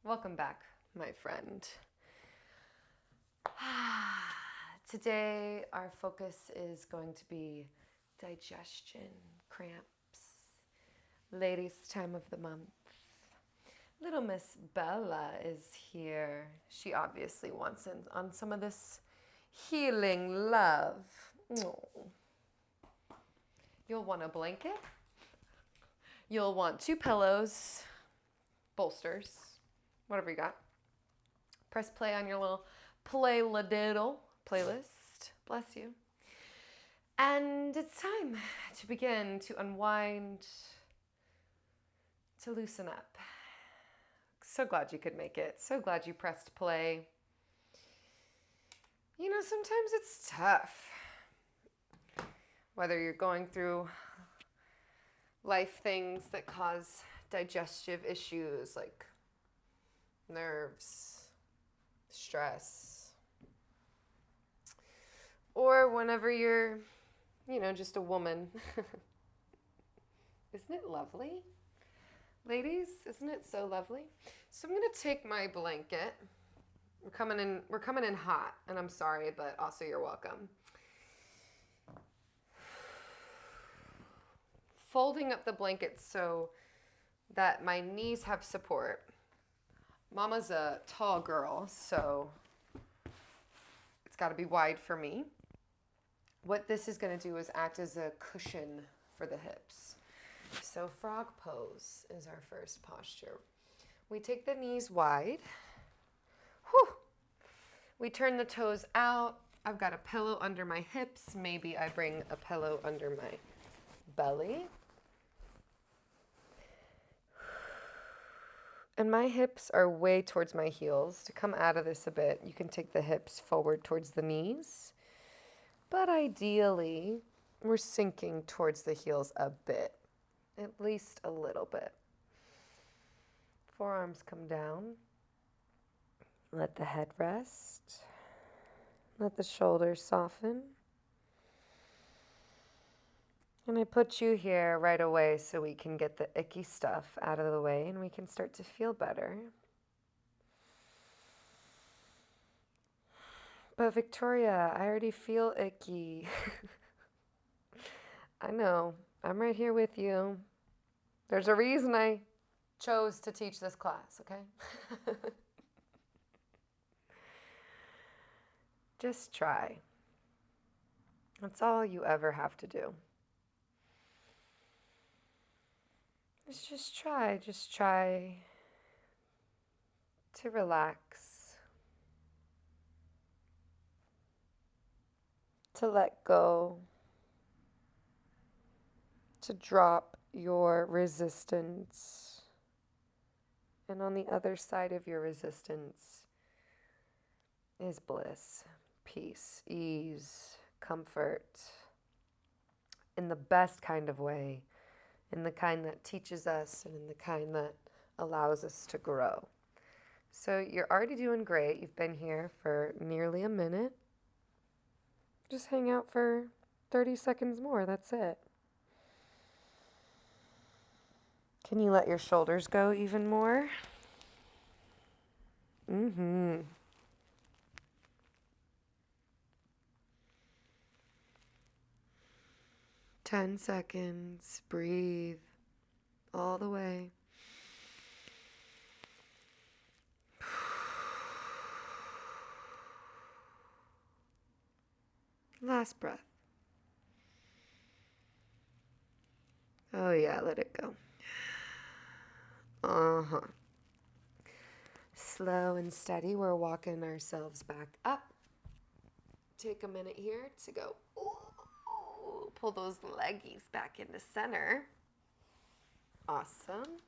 Welcome back, my friend. Today, our focus is going to be digestion, cramps, ladies' time of the month. Little Miss Bella is here. She obviously wants in on some of this healing love. Oh. You'll want a blanket. You'll want 2 pillows, bolsters, whatever you got. Press play on your little playlist. Bless you. And it's time to begin to unwind, to loosen up. So glad you could make it. So glad you pressed play. You know, sometimes it's tough. Whether you're going through life things that cause digestive issues like nerves, stress, or whenever you're, just a woman. Isn't it lovely? Ladies, isn't it so lovely? So I'm going to take my blanket. We're coming in hot, and I'm sorry, but also you're welcome. Folding up the blanket so that my knees have support. Mama's a tall girl, so it's got to be wide for me. What this is going to do is act as a cushion for the hips. So frog pose is our first posture. We take the knees wide. Whew. We turn the toes out. I've got a pillow under my hips. Maybe I bring a pillow under my belly. And my hips are way towards my heels. To come out of this a bit, you can take the hips forward towards the knees. But ideally, we're sinking towards the heels a bit. At least a little bit. Forearms come down. Let the head rest. Let the shoulders soften. And I put you here right away so we can get the icky stuff out of the way and we can start to feel better. But Victoria, I already feel icky. I know. I'm right here with you. There's a reason I chose to teach this class, okay? Just try. That's all you ever have to do. Just try to relax, to let go, to drop your resistance. And on the other side of your resistance is bliss, peace, ease, comfort, in the best kind of way. In the kind that teaches us and in the kind that allows us to grow. So you're already doing great. You've been here for nearly a minute. Just hang out for 30 seconds more. That's it. Can you let your shoulders go even more? 10 seconds. Breathe all the way. Last breath. Oh yeah, let it go. Slow and steady, we're walking ourselves back up. Take a minute here to go. Ooh, pull those leggies back into center. Awesome.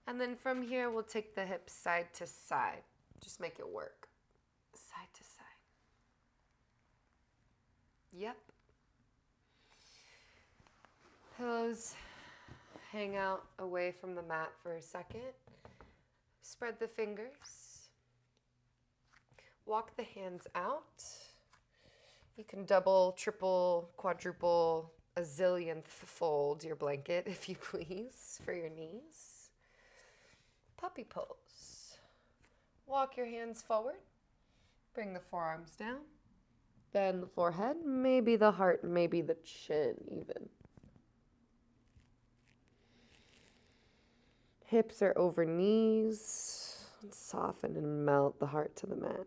And then from here, we'll take the hips side to side. Just make it work. Side to side. Yep. Pillows hang out away from the mat for a second. Spread the fingers. Walk the hands out. You can double, triple, quadruple, a zillionth fold your blanket, if you please, for your knees. Puppy pose. Walk your hands forward. Bring the forearms down. Then the forehead, maybe the heart, maybe the chin even. Hips are over knees. Soften and melt the heart to the mat.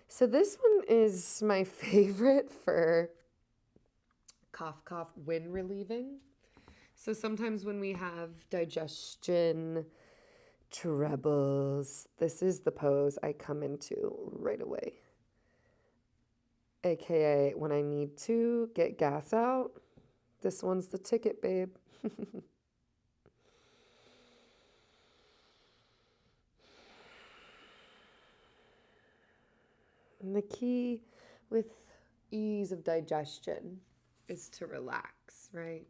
So this one is my favorite for cough, cough, wind relieving. So sometimes when we have digestion, troubles, this is the pose I come into right away. AKA when I need to get gas out, this one's the ticket, babe. And the key with ease of digestion is to relax, right?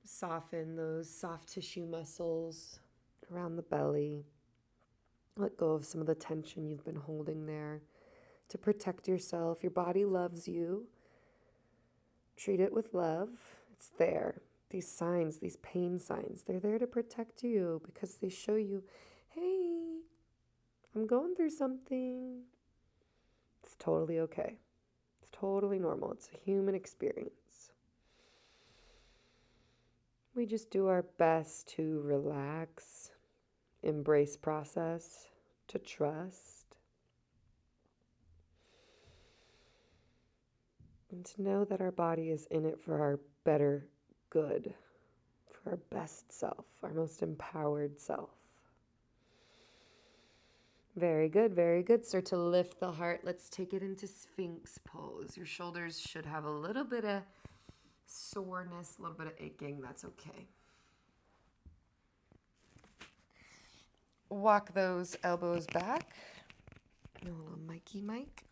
Soften those soft tissue muscles around the belly. Let go of some of the tension you've been holding there to protect yourself. Your body loves you. Treat it with love. It's there. These signs, these pain signs, they're there to protect you because they show you, hey, I'm going through something. It's totally okay. It's totally normal. It's a human experience. We just do our best to relax, embrace process, to trust, and to know that our body is in it for our better good, for our best self, our most empowered self. Very good, very good. Start to lift the heart. Let's take it into Sphinx pose. Your shoulders should have a little bit of soreness, a little bit of aching. That's okay. Walk those elbows back. A little Mikey Mike.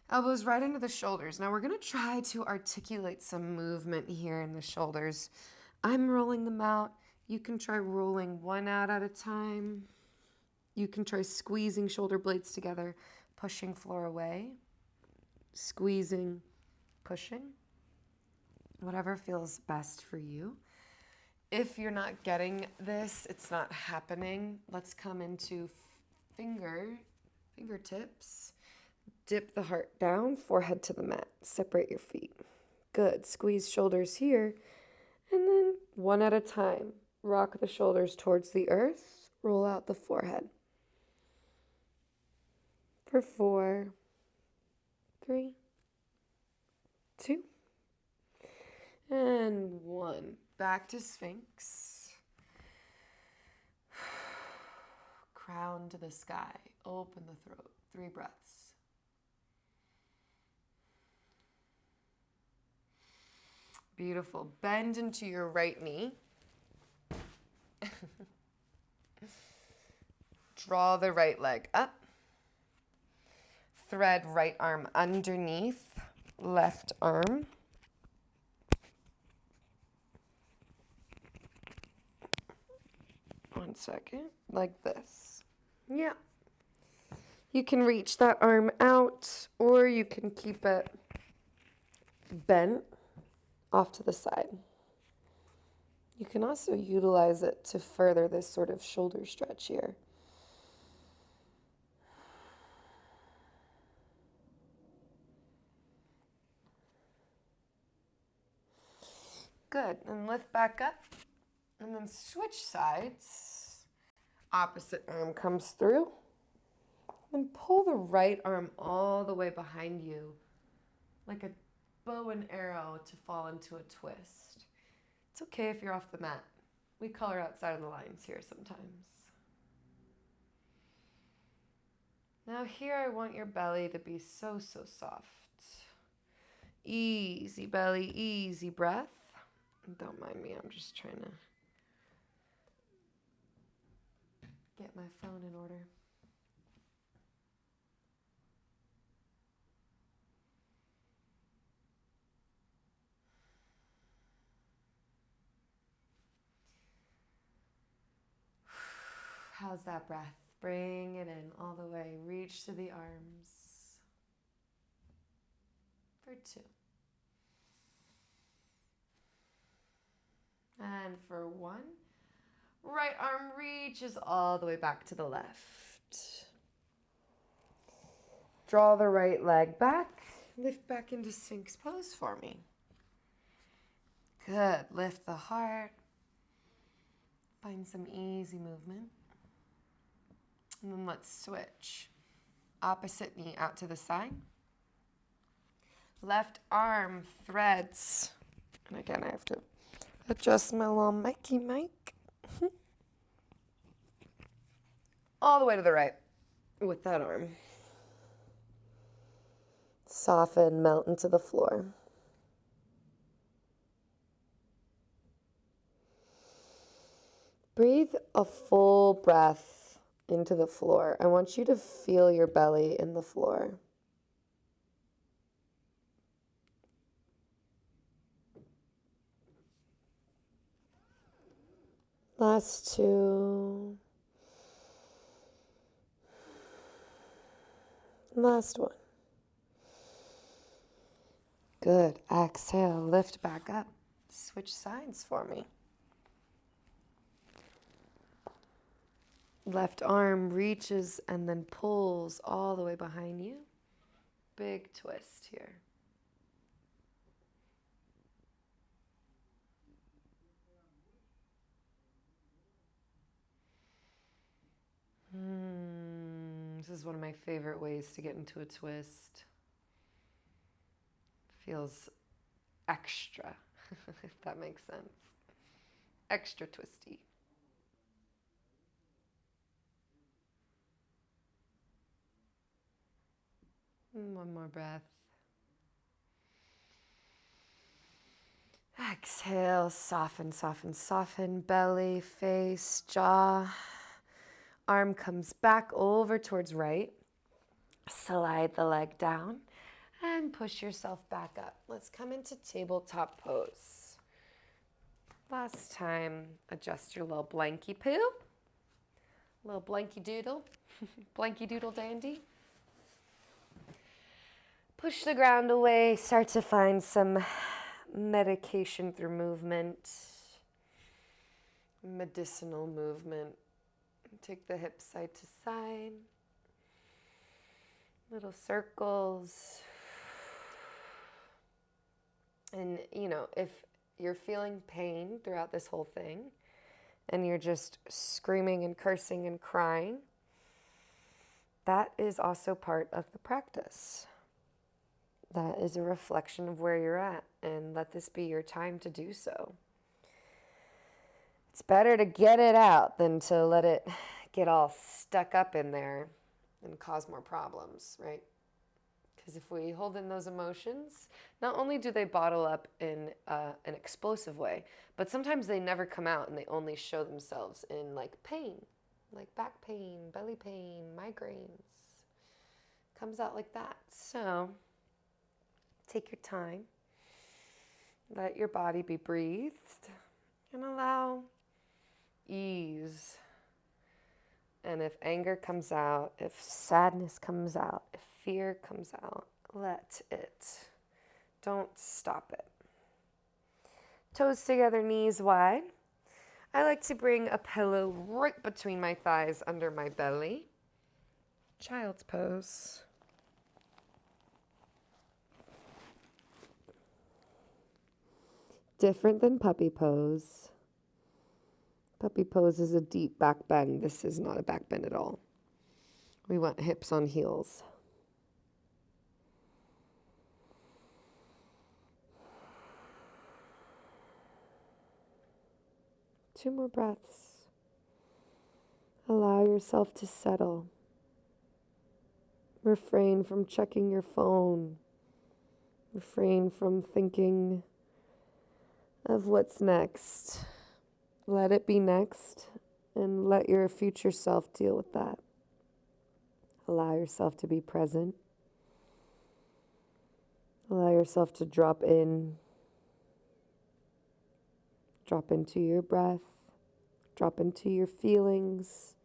Elbows right into the shoulders. Now we're going to try to articulate some movement here in the shoulders. I'm rolling them out. You can try rolling one out at a time. You can try squeezing shoulder blades together, pushing floor away, squeezing, pushing, whatever feels best for you. If you're not getting this, it's not happening, let's come into fingertips. Dip the heart down, forehead to the mat. Separate your feet. Good. Squeeze shoulders here. And then one at a time. Rock the shoulders towards the earth. Roll out the forehead. For 4, 3, 2, and 1. Back to Sphinx. Crown to the sky. Open the throat. 3 breaths. Beautiful. Bend into your right knee. Draw the right leg up. Thread right arm underneath left arm. One second. Like this. Yeah. You can reach that arm out, or you can keep it bent off to the side. You can also utilize it to further this sort of shoulder stretch here. Good. And lift back up. And then switch sides. Opposite arm comes through. And pull the right arm all the way behind you, like a bow and arrow to fall into a twist. It's okay if you're off the mat. We color outside of the lines here sometimes. Now here I want your belly to be so, so soft. Easy belly, easy breath. Don't mind me, I'm just trying to get my phone in order. How's that breath? Bring it in all the way. Reach to the arms. For 2. And for 1. Right arm reaches all the way back to the left. Draw the right leg back. Lift back into Sphinx pose for me. Good. Lift the heart. Find some easy movement. And then let's switch. Opposite knee out to the side. Left arm threads. And again, I have to adjust my little Mikey mic. All the way to the right with that arm. Soften, melt into the floor. Breathe a full breath into the floor. I want you to feel your belly in the floor. Last two. Last one. Good. Exhale, lift back up. Switch sides for me. Left arm reaches and then pulls all the way behind you. Big twist here. This is one of my favorite ways to get into a twist. Feels extra, if that makes sense. Extra twisty. One more breath. Exhale, soften, soften, soften. Belly, face, jaw. Arm comes back over towards right. Slide the leg down and push yourself back up. Let's come into tabletop pose. Last time, adjust your little blankie poo. Little blankie doodle. Blankie doodle dandy. Push the ground away. Start to find some medication through movement. Medicinal movement. Take the hips side to side. Little circles. And, if you're feeling pain throughout this whole thing and you're just screaming and cursing and crying, that is also part of the practice. That is a reflection of where you're at, and let this be your time to do so. It's better to get it out than to let it get all stuck up in there and cause more problems, right? Because if we hold in those emotions, not only do they bottle up in an explosive way, but sometimes they never come out and they only show themselves in pain, like back pain, belly pain, migraines. Comes out like that. So take your time. Let your body be breathed and allow ease. And if anger comes out, if sadness comes out, if fear comes out, let it. Don't stop it. Toes together, knees wide. I like to bring a pillow right between my thighs under my belly. Child's pose. Different than puppy pose. Puppy pose is a deep back bend. This is not a back bend at all. We want hips on heels. Two more breaths. Allow yourself to settle. Refrain from checking your phone. Refrain from thinking of what's next. Let it be next and let your future self deal with that. Allow yourself to be present. Allow yourself to drop in. Drop into your breath. Drop into your feelings.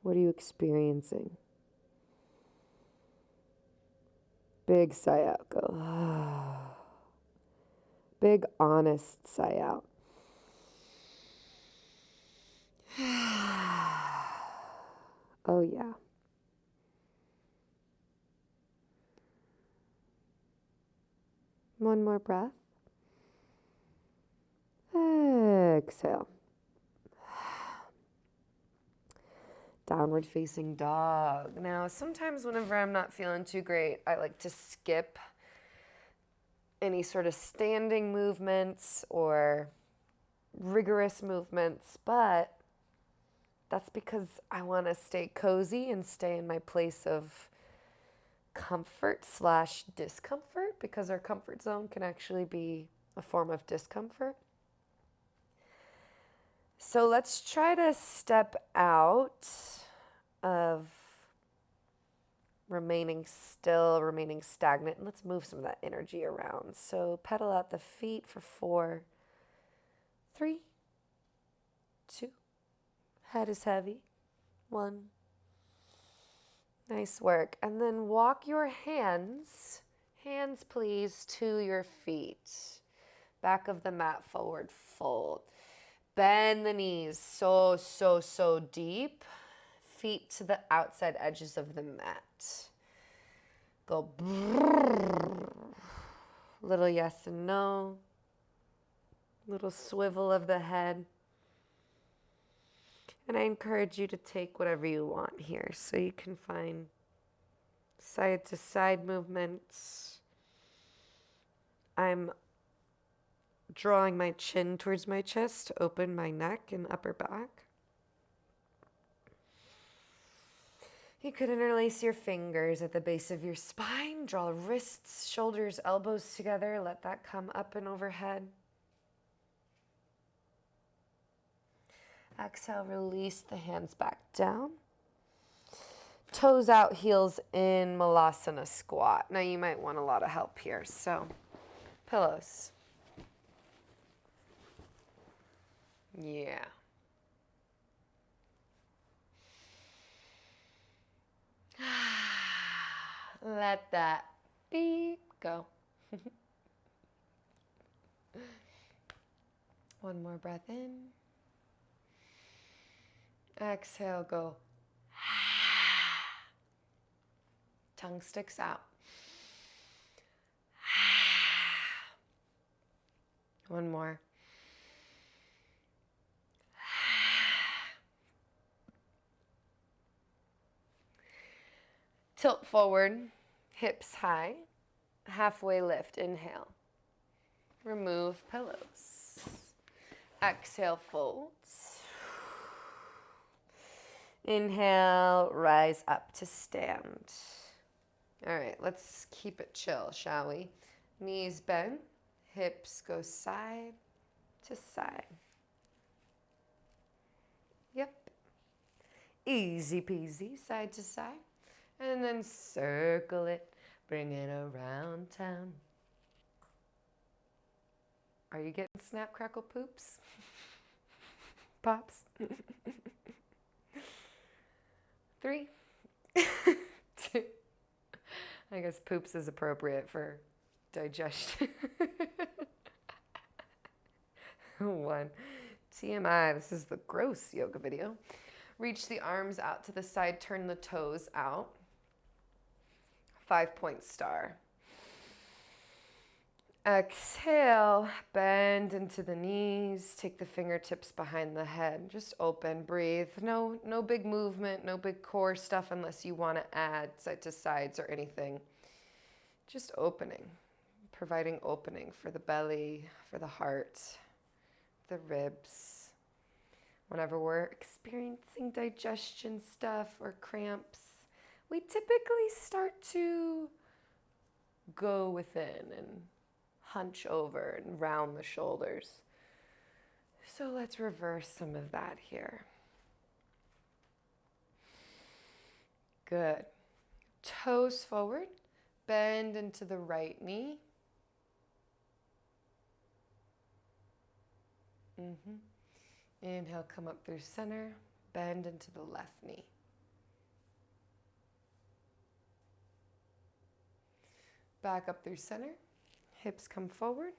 What are you experiencing? Big sigh out. Go. Big honest sigh out. Oh, yeah. One more breath. Exhale. Downward facing dog. Now, sometimes whenever I'm not feeling too great, I like to skip any sort of standing movements or rigorous movements, but that's because I want to stay cozy and stay in my place of comfort / discomfort, because our comfort zone can actually be a form of discomfort. So let's try to step out of remaining still, remaining stagnant, and let's move some of that energy around. So pedal out the feet for 4, 3, 2, head is heavy, 1. Nice work. And then walk your hands please, to your feet. Back of the mat, forward fold. Bend the knees so deep. Feet to the outside edges of the mat. Go brrr. Little yes and no. Little swivel of the head. And I encourage you to take whatever you want here. So you can find side to side movements. I'm drawing my chin towards my chest to open my neck and upper back. You could interlace your fingers at the base of your spine. Draw wrists, shoulders, elbows together. Let that come up and overhead. Exhale, release the hands back down. Toes out, heels in, Malasana squat. Now you might want a lot of help here, so pillows. Yeah. Let that beep go. One more breath in. Exhale, go. Tongue sticks out. One more. Tilt forward, hips high, halfway lift, inhale. Remove pillows. Exhale, folds. Inhale, rise up to stand. All right, let's keep it chill, shall we? Knees bend, hips go side to side. Yep. Easy peasy, side to side. And then circle it, bring it around town. Are you getting snap, crackle, poops? Pops? 3, 2. I guess poops is appropriate for digestion. 1. TMI, this is the gross yoga video. Reach the arms out to the side, turn the toes out. 5-point star. Exhale, bend into the knees, take the fingertips behind the head, just open, breathe. No big movement, no big core stuff unless you want to add side to sides or anything. Just opening, providing opening for the belly, for the heart, the ribs. Whenever we're experiencing digestion stuff or cramps, we typically start to go within and hunch over and round the shoulders. So let's reverse some of that here. Good. Toes forward, bend into the right knee. Inhale, come up through center, bend into the left knee. Back up through center, hips come forward.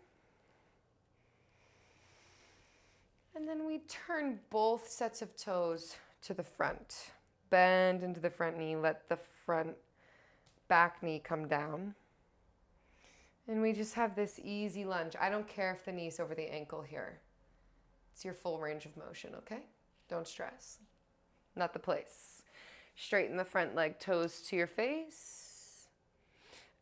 And then we turn both sets of toes to the front. bend into the front knee. Let the front back knee come down. And we just have this easy lunge. I don't care if the knee's over the ankle here. It's your full range of motion, okay? Don't stress. Not the place. Straighten the front leg, toes to your face.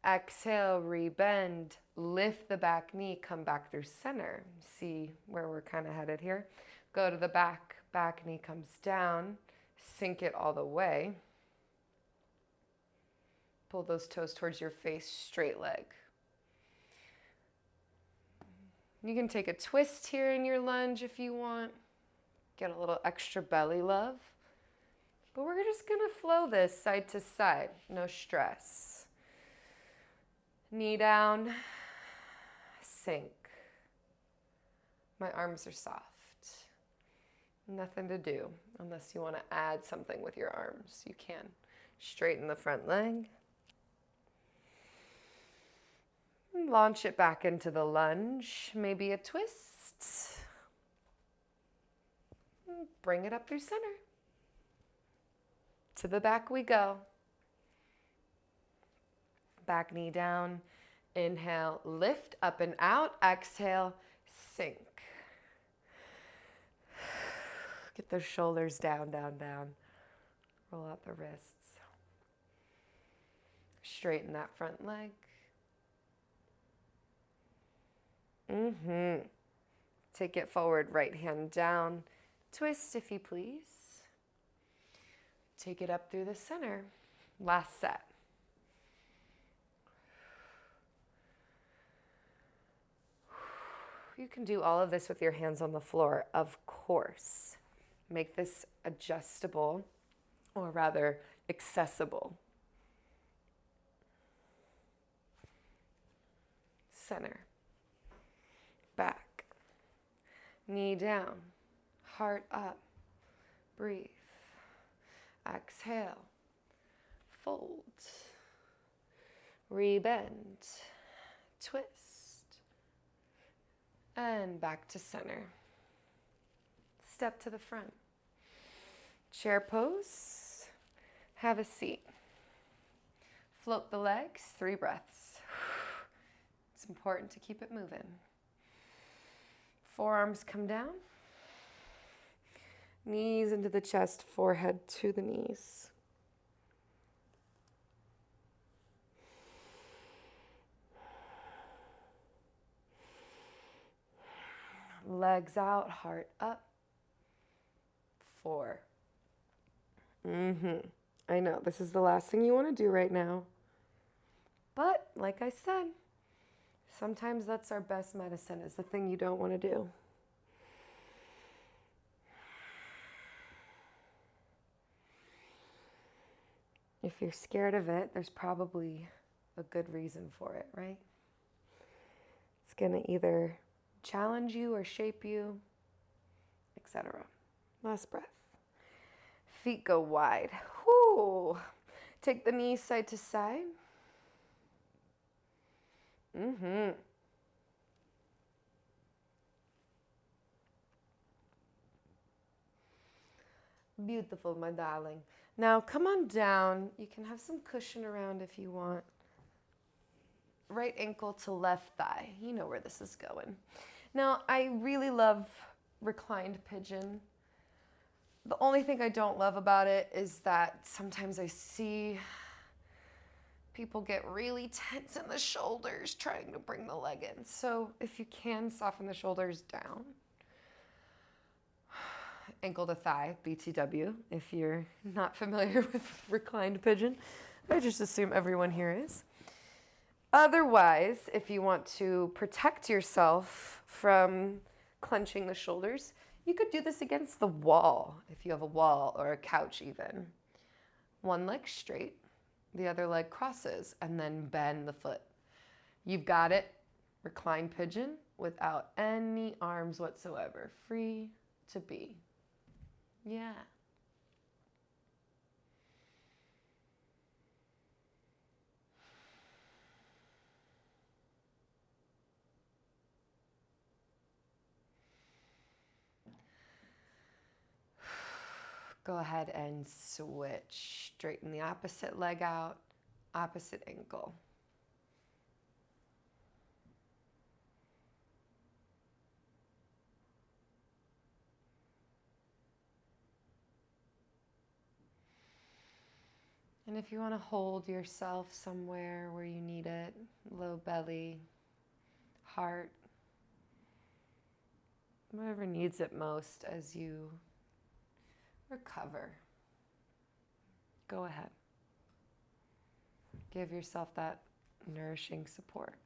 Exhale, rebend. Lift the back knee, come back through center. See where we're kind of headed here. Go to the back, back knee comes down. Sink it all the way. Pull those toes towards your face, straight leg. You can take a twist here in your lunge if you want. Get a little extra belly love. But we're just gonna flow this side to side, no stress. Knee down, sink. My arms are soft. Nothing to do unless you want to add something with your arms. You can. Straighten the front leg. Launch it back into the lunge. Maybe a twist. Bring it up through center. To the back we go. Back knee down. Inhale, lift up and out. Exhale, sink. Get those shoulders down, down, down. Roll out the wrists. Straighten that front leg. Take it forward, right hand down. Twist if you please. Take it up through the center. Last set. You can do all of this with your hands on the floor, of course. Make this adjustable, or rather accessible. Center. Back. Knee down. Heart up. Breathe. Exhale. Fold. Rebend. Twist. And back to center. Step to the front. Chair pose. Have a seat. Float the legs, 3 breaths. It's important to keep it moving. Forearms come down. Knees into the chest, forehead to the knees. Legs out, heart up. 4. I know, this is the last thing you want to do right now. But, like I said, sometimes that's our best medicine, is the thing you don't want to do. If you're scared of it, there's probably a good reason for it, right? It's going to either challenge you or shape you, etc. Last breath. Feet go wide. Whoo! Take the knees side to side. Beautiful, my darling. Now come on down. You can have some cushion around if you want. Right ankle to left thigh. You know where this is going. Now, I really love reclined pigeon. The only thing I don't love about it is that sometimes I see people get really tense in the shoulders trying to bring the leg in. So if you can, soften the shoulders down. Ankle to thigh, BTW, if you're not familiar with reclined pigeon. I just assume everyone here is. Otherwise, if you want to protect yourself from clenching the shoulders, you could do this against the wall, if you have a wall or a couch even. One leg straight, the other leg crosses, and then bend the foot. You've got it. Reclined pigeon without any arms whatsoever. Free to be. Yeah. Go ahead and switch. Straighten the opposite leg out, opposite ankle. And if you want to hold yourself somewhere where you need it, low belly, heart, whatever needs it most as you recover, go ahead. Give yourself that nourishing support.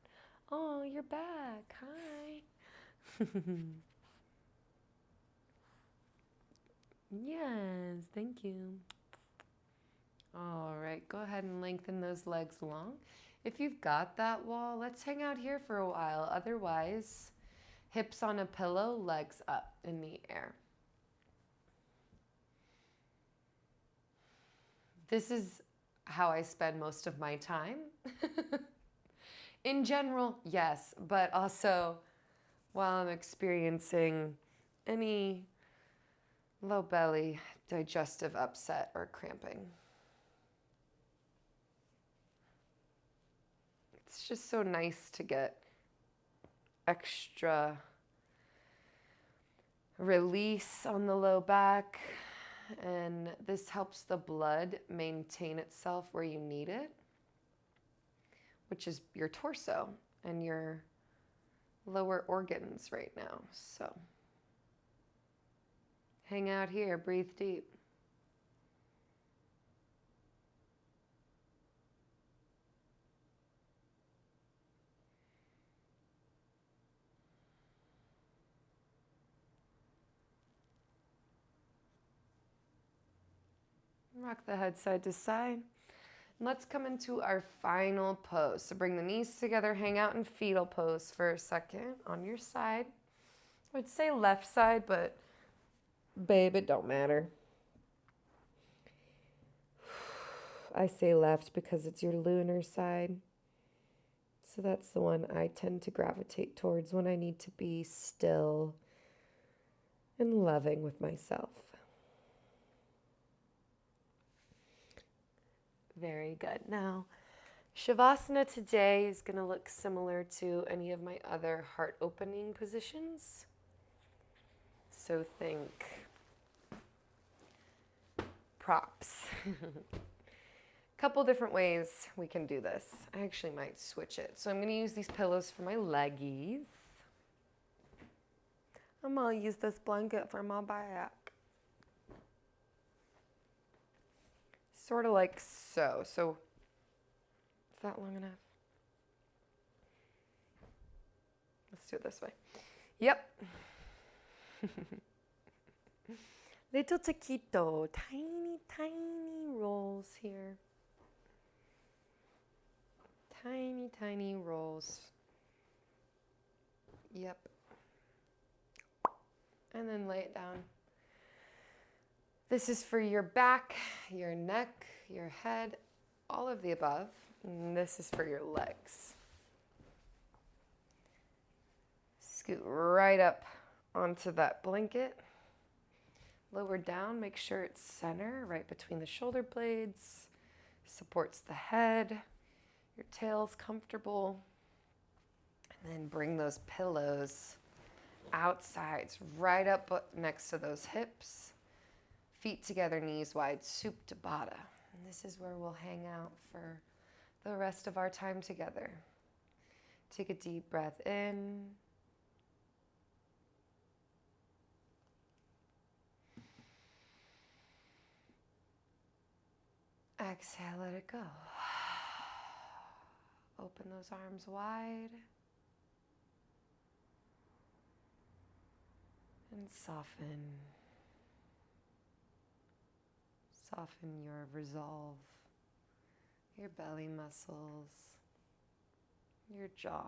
Oh, you're back. Hi. Yes, thank you. All right, go ahead and lengthen those legs long. If you've got that wall, let's hang out here for a while. Otherwise, hips on a pillow, legs up in the air. This is how I spend most of my time. In general, yes, but also while I'm experiencing any low belly, digestive upset, or cramping. It's just so nice to get extra release on the low back, and this helps the blood maintain itself where you need it, which is your torso and your lower organs right now. So hang out here, breathe deep. Rock the head side to side. And let's come into our final pose. So bring the knees together, hang out in fetal pose for a second on your side. I would say left side, but babe, it don't matter. I say left because it's your lunar side. So that's the one I tend to gravitate towards when I need to be still and loving with myself. Very good. Now, Shavasana today is going to look similar to any of my other heart opening positions. So think props. Couple different ways we can do this. I actually might switch it. So I'm going to use these pillows for my leggies. I'm going to use this blanket for my back. Sort of like so. So is that long enough? Let's do it this way. Yep. Little taquito, tiny, tiny rolls here. Tiny, tiny rolls. Yep. And then lay it down. This is for your back, your neck, your head, all of the above. And this is for your legs. Scoot right up onto that blanket. Lower down, make sure it's center, right between the shoulder blades. Supports the head. Your tail's comfortable. And then bring those pillows outside, right up next to those hips. Feet together, knees wide, Supta Baddha. And this is where we'll hang out for the rest of our time together. Take a deep breath in. Exhale, let it go. Open those arms wide. And soften. Soften your resolve, your belly muscles, your jaw.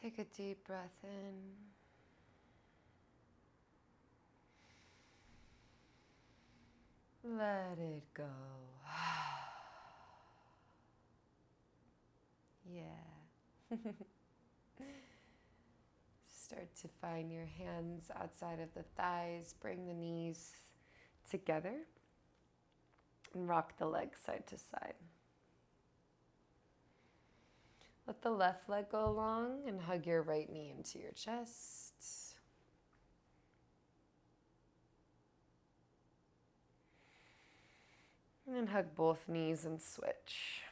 Take a deep breath in. Let it go. Yeah. Start to find your hands outside of the thighs. Bring the knees together and rock the legs side to side. Let the left leg go long and hug your right knee into your chest. And then hug both knees and switch.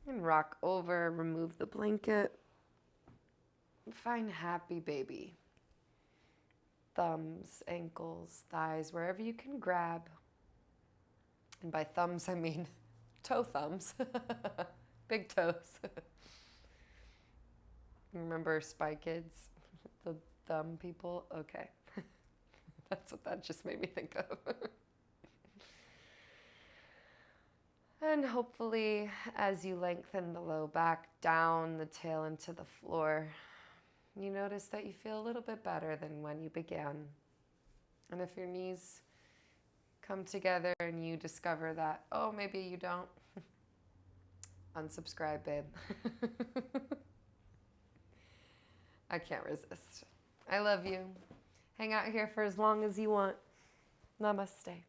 And rock over, remove the blanket. Find happy baby. Thumbs, ankles, thighs, wherever you can grab. And by thumbs, I mean toe thumbs. Big toes. Remember Spy Kids? The thumb people? Okay. That's what that just made me think of. And hopefully, as you lengthen the low back down, the tail into the floor, you notice that you feel a little bit better than when you began. And if your knees come together and you discover that, oh, maybe you don't, unsubscribe, babe. I can't resist. I love you. Hang out here for as long as you want. Namaste.